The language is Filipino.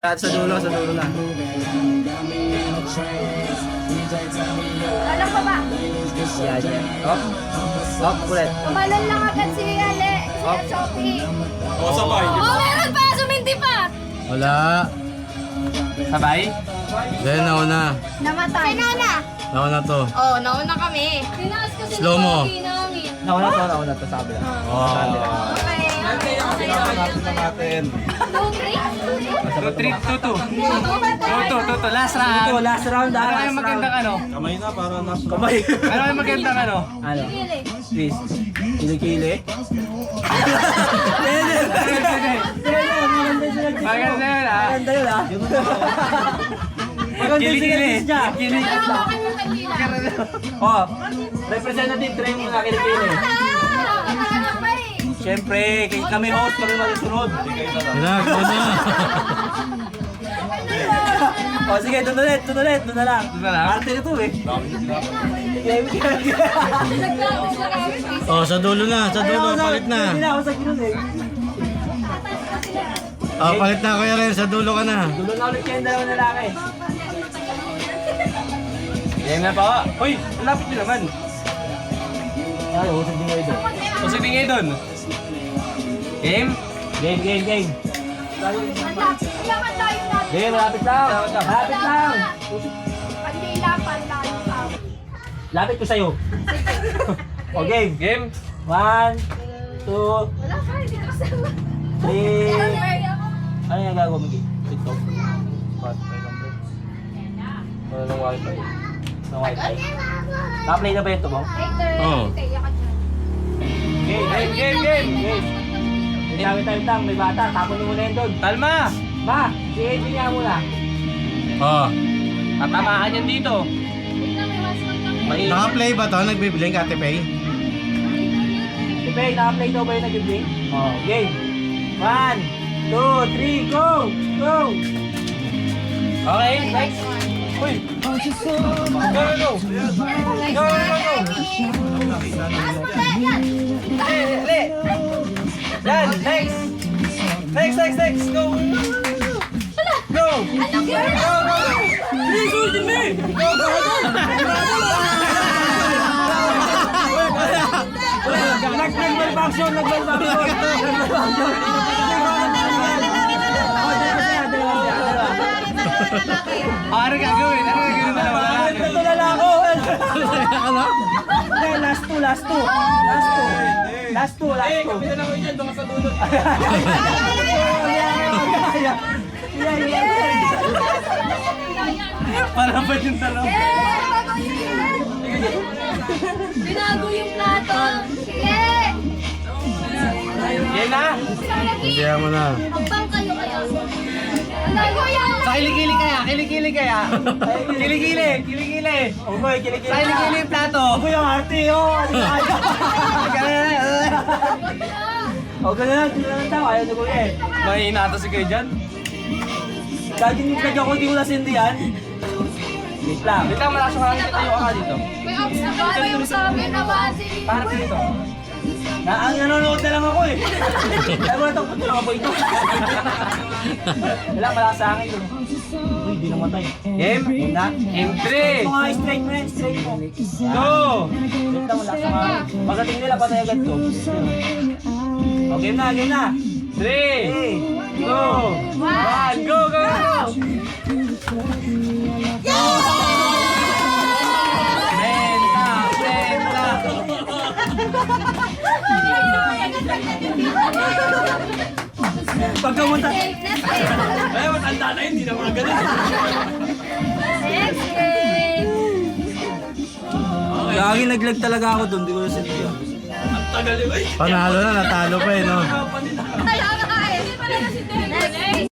Sa dulo na. Alam ko ba? Yan. Up, ulit. Tumalon lang agad si Ale, si Sophie. O, sabay. Oh, meron pa! Suminti pa! Wala. Sabay? Dahil nauna. Namatay. Sinana! Nauna to. Oh, nauna kami. Tinaas ko si Slow mo. Nauna to sa kabila. Okay. natin. 2-3? 2-3, 2-2. Last round. Last round Ano yung magandang ano? Kamay na, para nasa. Kamay. Ano yung magandang ano? Ano? Kili. Please. Kilikili. Maganda yun ah. Maganda yun ah. Maganda yung Kilikili. sigatis niya. Kilikili. Pero bakit mo kagila? Oh, representative, try mo nga kilikili. Siyempre, kami host, kami masusunod. Wala, wala. O sige, doon ulit, doon na lang. Doon na lang? Arte na to eh. Oh, sa dulo na, palit na. Hindi na ako sa ginun eh. Oh, palit na Kuya Ren, sa dulo ka na. Dulo na ulit kayong dalawang lalaki. Yan na pa. Uy, lapit nyo naman. Ay, usap din kayo doon. Positing kayo dun. Game? Game. Game, malapit lang. Malapit lang. Lapit ko sa'yo. O, game. Game? 1, 2, 3. Ano yung gagawin mo? TikTok? Spotify number. Wala ng wifi. Ng wifi. Naka-play na ba yung tubong? Oh. Game. Game. Tawid, may bata. Tapon mo muna yun doon. Talma! Ma, si niya muna. Oh. Tatamaan yan dito. Naka-play ba to? Nagbiblink Ate Pay? Si Pei, naka-play daw ba yung nag-play? Oh, game. 1, 2, 3, go! Go! Okay, next. Uy! Go! Le! Yan, next! Next! Go! Go! Please hold me! Go! Nag-malfunction! Ano gagawin? Na naman natin? Ito na lang ako! Ano? Okay, last two. Kami na lang ko dyan, doon ka sa dulo. Para ba yung dalawa? Binago yung plato. Sige! Yan na! Kaya mo na. Magbang kayo kaya. Ano kuya? Sa kilikili kaya? Kilikili! Okay, kilikili. Sa kilikili yung plato! Ako yung arte, oh! O, gano'n lang daw. Ayaw na ko eh. Mahina ata si kayo dyan. Laging ko, di ko nasindihan. Wait lang. Wait lang, malakas yung hangin. Tayo ka dito. May ops na ba? May ops sabi naman si... Para dito. Ang nanonood na lang ako eh. Kaya mo natang puto lang ako ito. Wala, malakas sa hangin. Uy, di namatay. Game? Na? Game 3! Mga straight mo yan, straight mo. Go! Wait lang, malakas sa hangin. Pagdating nila, patay agad to. O, game na. 3! Hey! 2! 1! Go! Pagkamunta. Ay, matanda na yun, hindi na mga ganun. Next game! Lagi naglag talaga ako doon, di ko nasindihan. Ang tagal yun. Ay, Panalo na, natalo pa eh, no? Next!